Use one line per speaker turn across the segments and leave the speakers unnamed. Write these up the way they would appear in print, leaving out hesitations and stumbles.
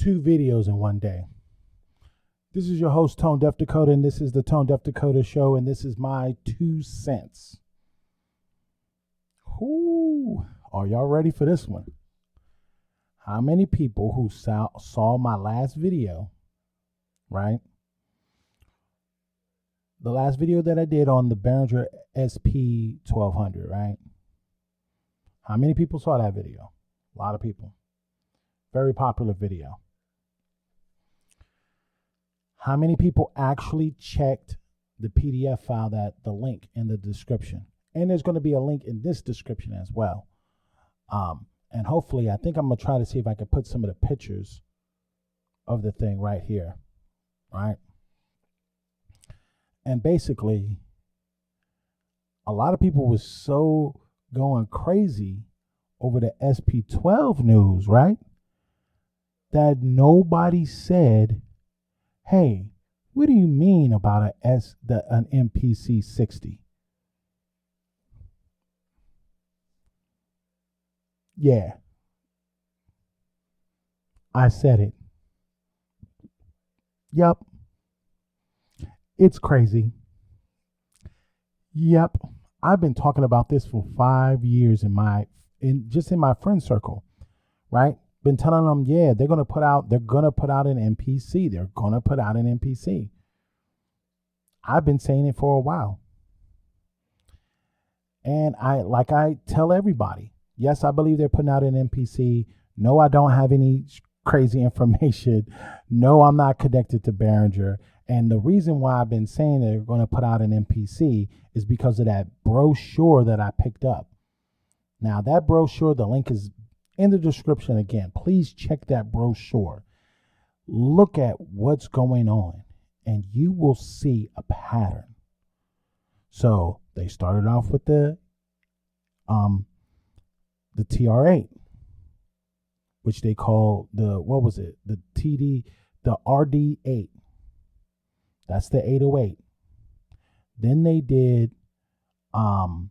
2 videos in one day. This is your host, Tone Deaf Dakota, and this is the Tone Deaf Dakota Show, and this is my 2 cents. Ooh, are y'all ready for this one? How many people who saw my last video, right? The last video that I did on the Behringer SP1200, right? How many people saw that video? A lot of people. Very popular video. How many people actually checked the PDF file, the link in the description? And there's going to be a link in this description as well. And hopefully, I think I'm going to try to see if I can put some of the pictures of the thing right here, right? And basically, a lot of people was so going crazy over the SP12 news, right? That nobody said, hey, what do you mean about an MPC60? Yeah, I said it. Yep. It's crazy. Yep. I've been talking about this for 5 years in my friend circle, right? Been telling them, yeah, they're gonna put out an MPC. They're gonna put out an MPC. I've been saying it for a while. And I tell everybody, yes, I believe they're putting out an MPC. No, I don't have any crazy information. No, I'm not connected to Behringer. And the reason why I've been saying they're going to put out an MPC is because of that brochure that I picked up. Now, that brochure, the link is in the description again. Please check that brochure. Look at what's going on, and you will see a pattern. So they started off with the TR8, which they call the RD8. That's the 808. Then they did, I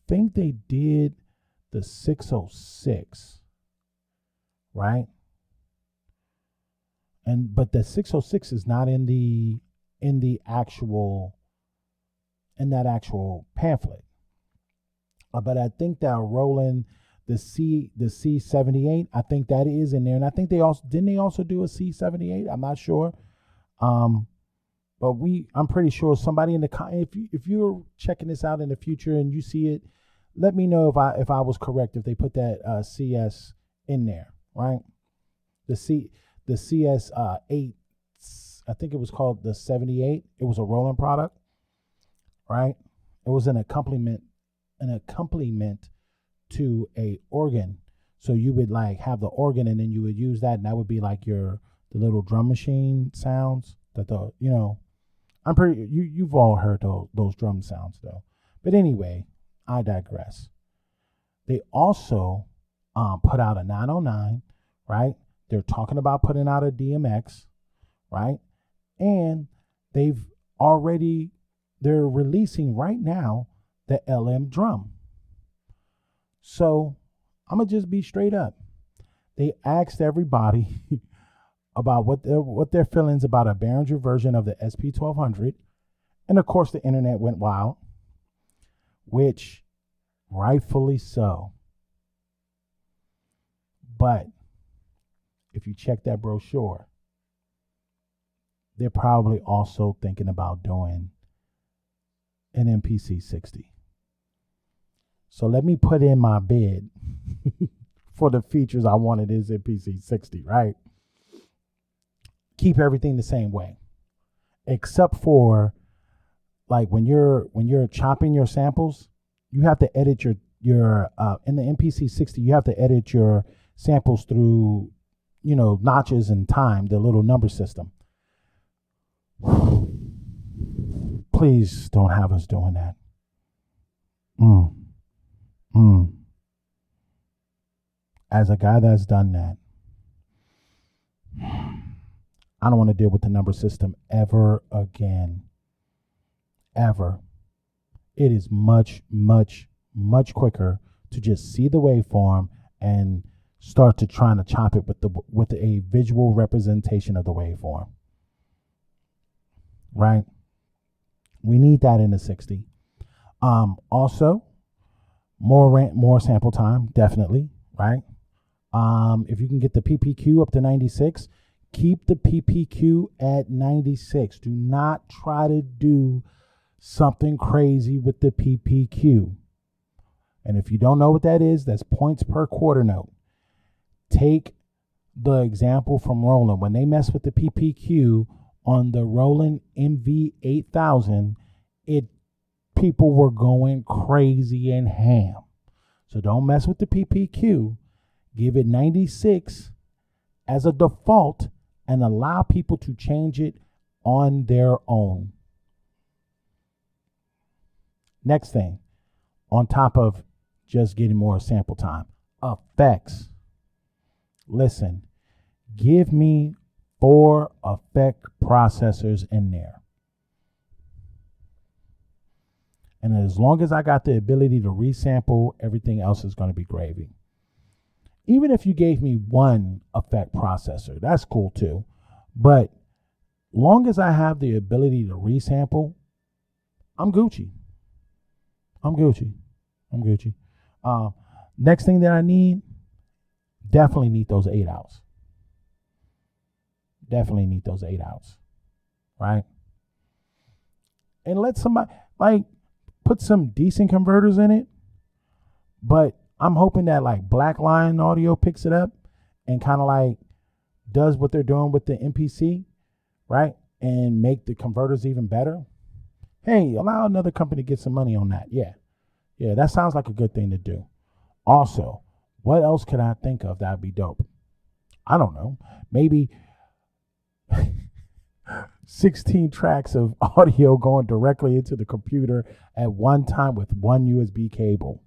think they did the 606, right? But the 606 is not in that actual pamphlet. But I think that rolling the C78, I think that is in there, and I think they also do a C78. I'm not sure. But I'm pretty sure somebody in if you're checking this out in the future and you see it, let me know if I was correct, if they put that CS in there, right? The CS 8, I think it was called the 78. It was a rolling product, right? It was an accompaniment to a organ. So you would have the organ, and then you would use that, and that would be like the little drum machine sounds that I'm pretty, you've all heard those drum sounds though. But anyway, I digress. They also put out a 909, right? They're talking about putting out a DMX, right? And they're releasing right now the LM drum. So I'm gonna just be straight up. They asked everybody about what their feelings about a Behringer version of the SP1200, and of course the internet went wild, which rightfully so. But if you check that brochure, they're probably also thinking about doing an MPC60. So let me put in my bid for the features I wanted is MPC60, right? Keep everything the same way, except for when you're chopping your samples, you have to edit your in the MPC60, you have to edit your samples through notches and time, the little number system. Please don't have us doing that. As a guy that's done that, I don't want to deal with the number system ever again. Ever. It is much, much, much quicker to just see the waveform and start to trying to chop it with a visual representation of the waveform. Right? We need that in the 60. Also, more sample time, definitely, right? If you can get the PPQ up to 96, keep the PPQ at 96. Do not try to do something crazy with the PPQ. And if you don't know what that is, that's points per quarter note. Take the example from Roland. When they mess with the PPQ on the Roland MV8000, people were going crazy and ham. So don't mess with the PPQ. Give it 96 as a default and allow people to change it on their own. Next thing, on top of just getting more sample time, effects. Listen, give me 4 effect processors in there. And as long as I got the ability to resample, everything else is going to be gravy. Even if you gave me 1 effect processor, that's cool too. But long as I have the ability to resample, I'm Gucci. I'm Gucci. Next thing that I need, definitely need those 8 outs. Definitely need those 8 outs. Right? And let somebody, put some decent converters in it. But I'm hoping that Black Lion Audio picks it up and kind of does what they're doing with the MPC, right? And make the converters even better. Hey, allow another company to get some money on that. Yeah, that sounds like a good thing to do. Also, what else could I think of that would be dope? I don't know. Maybe 16 tracks of audio going directly into the computer at one time with one USB cable.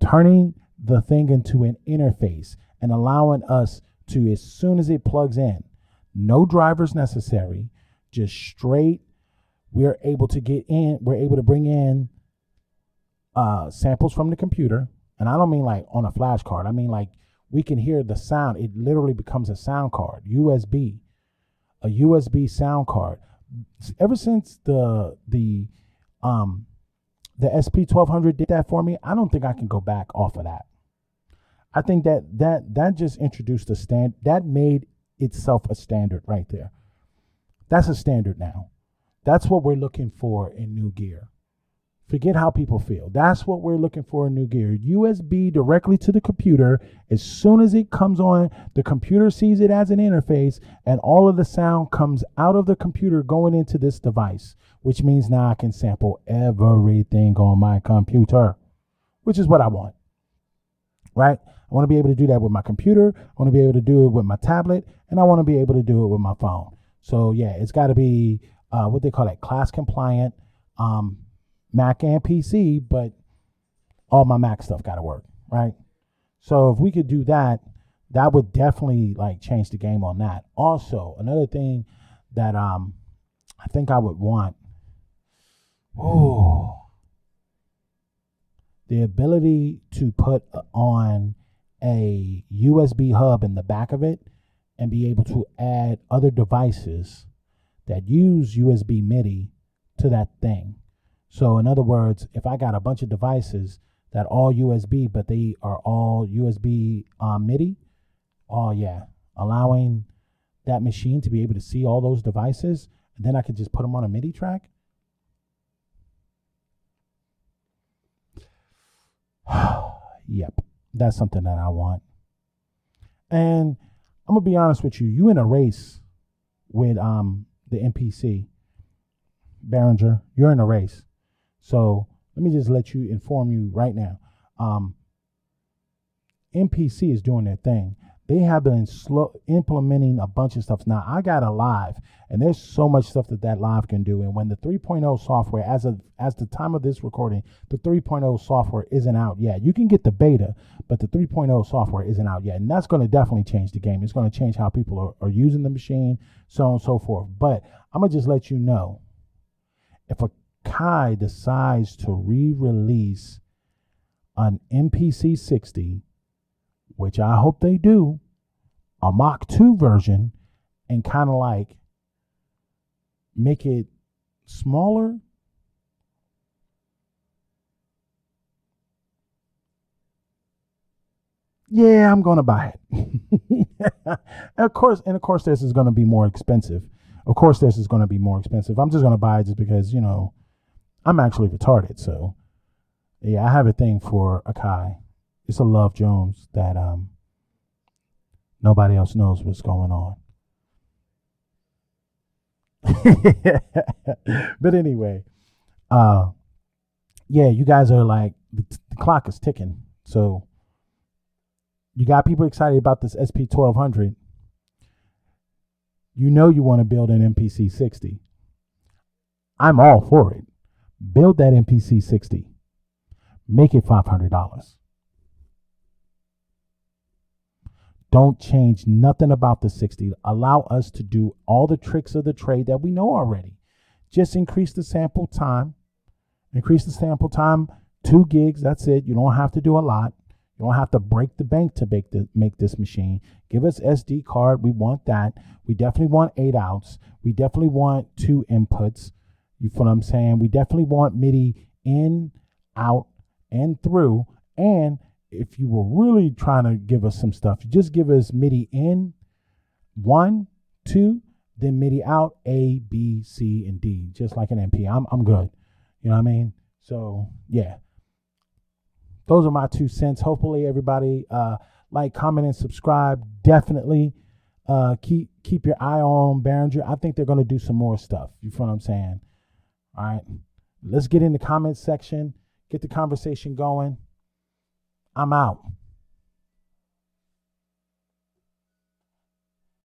Turning the thing into an interface and allowing us to, as soon as it plugs in, no drivers necessary, just straight, we're able to bring in samples from the computer. And I don't mean on a flash card. I mean we can hear the sound. It literally becomes a sound card, a USB sound card. Ever since the SP1200 did that for me, I don't think I can go back off of that. I think that just introduced a that made itself a standard right there. That's a standard now. That's what we're looking for in new gear. Forget how people feel. That's what we're looking for in new gear. USB directly to the computer. As soon as it comes on, the computer sees it as an interface, and all of the sound comes out of the computer going into this device, which means now I can sample everything on my computer, which is what I want, right? I want to be able to do that with my computer. I want to be able to do it with my tablet, and I want to be able to do it with my phone. So yeah, it's got to be what they call class compliant, Mac and PC, but all my Mac stuff got to work, right? So if we could do that, that would definitely change the game on that. Also, another thing that I think I would want, the ability to put on a USB hub in the back of it and be able to add other devices that use USB MIDI to that thing. So in other words, if I got a bunch of devices that all USB, but they are all USB MIDI, allowing that machine to be able to see all those devices, and then I could just put them on a MIDI track. Yep, that's something that I want. And I'm gonna be honest with you. You in a race with the MPC, Behringer. You're in a race. So let me just inform you right now. MPC is doing their thing. They have been implementing a bunch of stuff. Now, I got a live, and there's so much stuff that live can do. And when the 3.0 software, as the time of this recording, the 3.0 software isn't out yet. You can get the beta, but the 3.0 software isn't out yet. And that's going to definitely change the game. It's going to change how people are using the machine, so on and so forth. But I'm going to just let you know, if a Kai decides to re-release an MPC60 which I hope they do, a Mach 2 version and kind of like make it smaller. Yeah, I'm going to buy it. Of course, this is going to be more expensive. Of course, this is going to be more expensive. I'm just going to buy it just because, I'm actually retarded. So, yeah, I have a thing for Akai. It's a Love Jones that nobody else knows what's going on. But anyway, uh, yeah, you guys are like, the clock is ticking. So, you got people excited about this SP1200. You want to build an MPC60. I'm all for it. Build that MPC60. Make it $500. Don't change nothing about the 60. Allow us to do all the tricks of the trade that we know already. Just increase the sample time. Increase the sample time 2 gigs. That's it. You don't have to do a lot. You don't have to break the bank to make this machine. Give us SD card. We want that. We definitely want 8 outs. We definitely want 2 inputs. You feel what I'm saying? We definitely want MIDI in, out, and through. And if you were really trying to give us some stuff, just give us MIDI in 1, 2, then MIDI out A, B, C, and D, just like an MP. I'm good. You know what I mean? So yeah. Those are my 2 cents. Hopefully everybody like, comment, and subscribe. Definitely keep your eye on Behringer. I think they're going to do some more stuff. You feel what I'm saying? All right. Let's get in the comment section. Get the conversation going. I'm out.